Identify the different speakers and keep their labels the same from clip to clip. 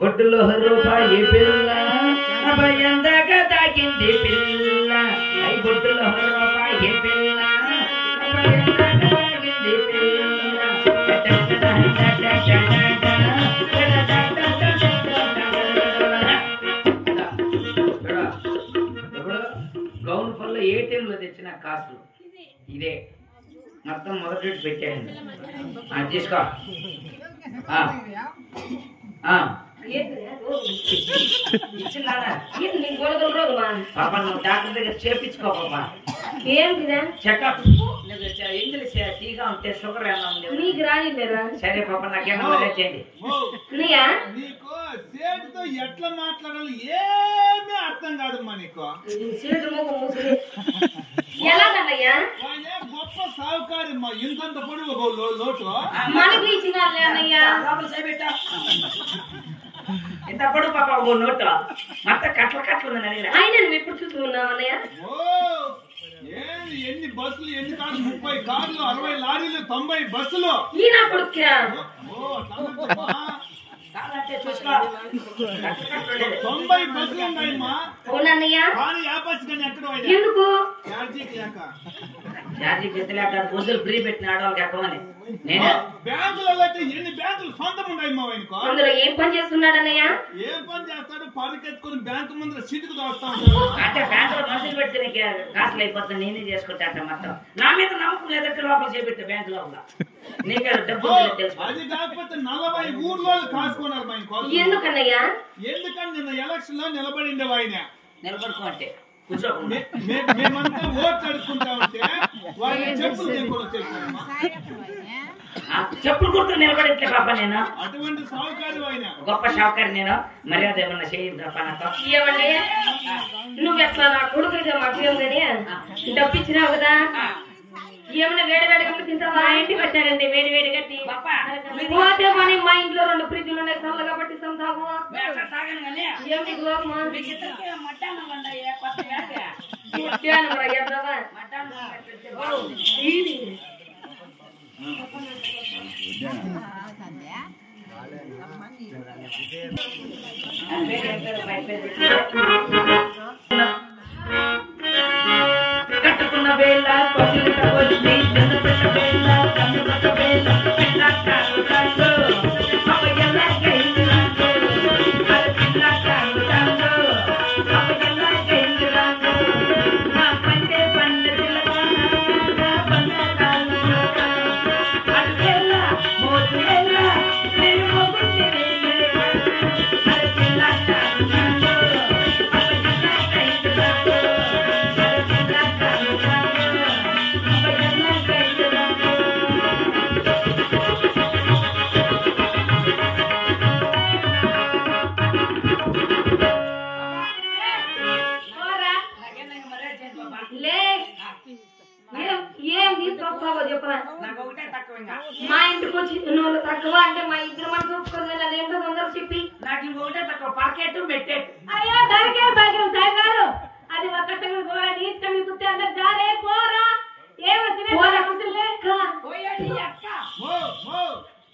Speaker 1: బొట్టులో రూపాయి పిల్ల ఎందాక తాకింది పిల్ల బొట్టులో రూపాయి పిల్ల తాకింది పిల్ల గౌన్ పనులు ఏటీఎం లో తెచ్చిన కాసులు ఇదే మొత్తం మొదటి పెట్టేయండి తీసుకో పాపా నువ్వు డాక్టర్ దగ్గర చేపించుకో పాపా
Speaker 2: ఏంటిదా
Speaker 1: చెకప్ ఇంగ్లీష్ టీగా ఉంటే షుగర్ ఏమన్నా ఉంది
Speaker 2: నీకు రానిలేరా
Speaker 1: సరే పాపా నాకేమో చేయండి
Speaker 3: నీకు సేటుతో ఎట్లా మాట్లాడాలి ఏమీ అర్థం కాదమ్మా నీకు
Speaker 2: ఎలాగన్నయ్యా
Speaker 3: గొప్ప సావుకారమ్మా ఇంతంత పొడి ఒక లోటు
Speaker 2: మనకి ఇచ్చినారులే అన్నయ్యా
Speaker 1: ఇంత పొడుగు పాప ఓ నోటు మొత్తం కట్లు ఉందని అడిగిన
Speaker 2: ఆయన నువ్వు ఎప్పుడు చూసుకున్నావు అన్నయ్య
Speaker 3: ఎన్ని బస్సులు ఎన్ని కార్లు 30 కార్లు 60 లారీలు 90 బస్సులు
Speaker 2: ఈ నా కొడుక్కా
Speaker 3: 90 బస్సులు ఉన్నాయమ్మా
Speaker 2: అవునన్నయ్య
Speaker 3: కానీ ఆ బస్సు కానీ ఎక్కడ
Speaker 2: ఎందుకు
Speaker 1: ఛార్జీకి ఎత్తలేక బస్సులు ఫ్రీ పెట్టిన ఆడవాళ్ళకి ఎక్కమని నేనే
Speaker 3: బ్యాంకులలో అయితే ఎన్ని బ్యాంకులు సొంతం ఉన్నాయమ్మా ఆయనకు
Speaker 2: అందులో ఏం పని చేస్తున్నాడు అన్నయ్య
Speaker 3: ఏం పని చేస్తాడు పరిగెత్తుకుని బ్యాంకు ముందర సిటుకు దోస్తా ఉంటాడు
Speaker 1: అంటే బ్యాంకులో మనుషులు పెడితే కాసులు అయిపోతుంది నేనే చేసుకుంటా మొత్తం నా మీద నమ్మకం లేదంటే లోపల చేపెట్టే బ్యాంకు లోపల నీకే డబ్బు తెలుసు
Speaker 3: అది కాకపోతే 40 ఊర్లో కాసుకున్నారు ఆయన కోసం
Speaker 2: ఎందుకన్నయ్యా
Speaker 3: ఎందుకని నిన్న ఎలక్షన్ లో నిలబడిండే ఆయన
Speaker 1: నిలబడుకో అంటే కూర్చో
Speaker 3: మేమంతా ఓట్లు అడుక్కుంటా ఉంటే వాళ్ళు చెప్పులు తెంపుకొని వచ్చేసారమ్మా
Speaker 1: చెప్పులు కుర్తూ నిలబడిట్లే పాప నేను
Speaker 3: అటువంటి సావుకారి ఆయన
Speaker 1: గొప్ప షావుకారి నేను మర్యాద ఏమన్నా చేయండి తప్ప నాతో
Speaker 2: ఏమండి నువ్వు ఎట్లా నా కొడుకు మధ్యం కానీ డబ్బు ఇచ్చినావు కదా ఏమైనా వేడి వేడిగా తింటావా ఇంటికి వచ్చారండి వేడి వేడిగా పోతే మన మా ఇంట్లో 2 ఫ్రిడ్జ్లు ఉన్నాయి చల్లగా పట్టి సంతావు ఏమిటి గోపమా
Speaker 1: కట్టుకున్న వేళ కొద్దిగా వచ్చి చిన్నపిల్ల వేళ కన్నుకున్న వేళ పిల్ల కారు రంగు అప్పయ్యలా గైలు రంగు అది పిల్ల కారు రంగు అప్పయ్యలా గైలు రంగు నా పంటే పండు పిల్లగా పండు కాలు అది వేళ మోసు వేళ నేను మొగుంటే అది పిల్ల కారు రంగు అప్పయ్యలా గైలు రంగు
Speaker 2: చెప్పరా మా ఇంటికి వచ్చి నువ్వు తక్కువ అంటే మా ఇద్దరు మనసు ఒప్పుకోదు అదేంటో తొందర చెప్పి
Speaker 1: నాకు ఇంకొకటే తక్కువ పర్కెట్ పెట్టేట్టు
Speaker 2: అయ్యో దానికే భాగ్యం సాయిగారు అది ఒక్కటి తీసుకొని కుత్తే అందరు జారే పోరా ఏమో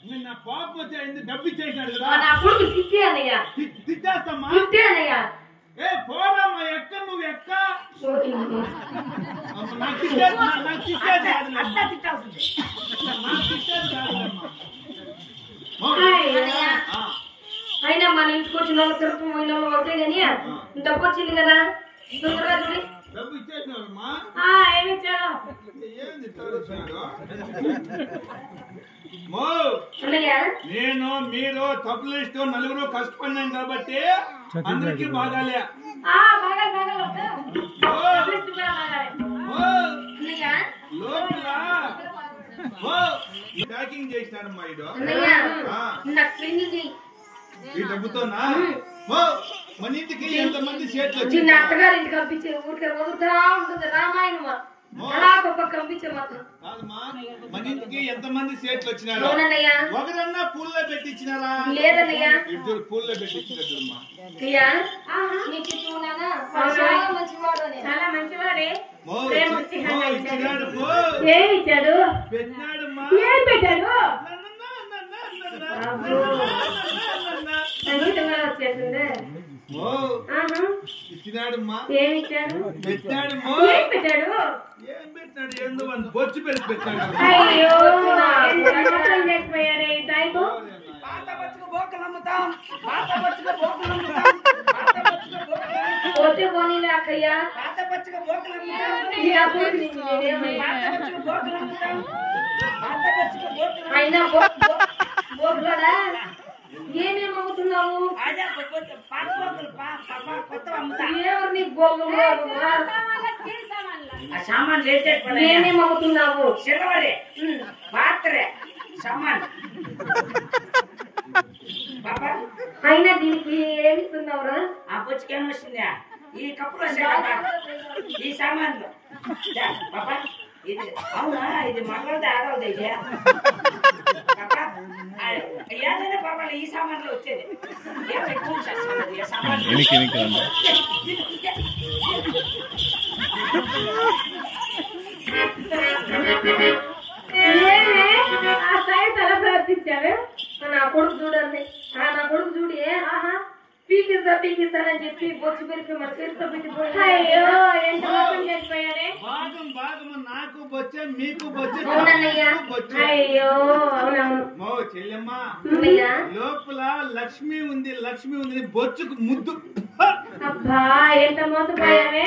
Speaker 3: నిన్న పాపం వచ్చి డబ్బు ఇచ్చేసాడు కదా
Speaker 2: నా కొడుకు తిత్తే అన్నయ్య
Speaker 3: తిట్టేస్తామా
Speaker 2: తిత్తే అన్నయ్య
Speaker 3: ఏ పోరామ్మా ఎక్క నువ్వు ఎక్క
Speaker 2: అయినా మన ఇంటికి వచ్చిన వాళ్ళు తిరుపతి పోయిన వాళ్ళు అవుతాయి కానీ డబ్బు వచ్చింది కదా తొందరగా చూడి
Speaker 3: డబ్బు ఇచ్చేసినారమ్మా
Speaker 2: ఏమి ఇచ్చాడు
Speaker 3: ఏంది నేను మీరు తప్పు లిస్ట్ నలుగురు కష్టపడినాం కాబట్టి అందరికి బాగాలే లోపల ప్యాకింగ్ చేసినారమ్మా ఈ డబ్బుతోనా మన ఇంటికి ఎంతమంది చేతులు
Speaker 2: అత్తగారింటికి పంపించే ఊరికే వదులుతా ఉంటుంది రామాయణమా అలా ఒక్కొక్క పంపించే మాత్రం
Speaker 3: కాదమ్మా, మన ఇంటికి ఎంతమంది సేట్లు వచ్చినారు?
Speaker 2: అవునన్నయ్యా.
Speaker 3: ఒకరన్నా పూల్లో పెట్టించినారా?
Speaker 2: లేదన్నయ్యా.
Speaker 3: ఇద్దరు పూల్లో పెట్టించినట్టుమ్మా.
Speaker 2: అయ్యా నీకు చూడనా చాలా మంచివాడు అని. చాలా మంచివాడే.
Speaker 3: ఇచ్చినాడు పో.
Speaker 2: ఏం ఇచ్చాడు?
Speaker 3: పెట్టినాడమ్మా.
Speaker 2: ఏం పెట్టాడు? సంగీతంగా వచ్చేసిందే.
Speaker 3: ఇచ్చినాడమ్మా.
Speaker 2: ఏమి ఇచ్చాడు?
Speaker 3: పెట్టాడు.
Speaker 2: ఏం పెట్టాడు?
Speaker 3: ఏం పెట్టాడు? ఎందు అని బొచ్చు పెట్టి పెట్టాడు.
Speaker 2: అయ్యో లేకపోయాడే ఈ సాయిబు. పోతే పోనీలే అక్కయ్యా. అయినా బోకులోడా ఏమేమి అమ్ముతున్నావు? ఎవరు నీకు బోకులు? ఏమేమి అమ్ముతున్నావు? అయినా దీనికి ఏమిస్తున్నావురా?
Speaker 1: ఆ పుచ్చుకేం వస్తుందా? ఈ కప్పులో ఈ సామాన్లు బాబా. ఇది అవునా? ఇది మగలది ఆడవది? ఇది ఏదైనా పర్వాలేదు, ఈ సామాన్లు వచ్చేది.
Speaker 2: ఆ సాయి తల ప్రవర్తించావే. నా కొడుకు చూడండి, నా కొడుకు చూడి పీకిస్తానని చెప్పి బొచ్చు పెరిగి మన చేతితో పెట్టిపోయి. అయ్యో ఎంత మోసం చేసిపోయాడే.
Speaker 3: నాకు బొచ్చే మీకు బొచ్చే.
Speaker 2: అయ్యో అవునవును.
Speaker 3: చెల్లెమ్మా, లోపల లక్ష్మి ఉంది, లక్ష్మి ఉంది, బొచ్చుకు ముద్దు.
Speaker 2: అబ్బా ఎంత మోసపోయావే.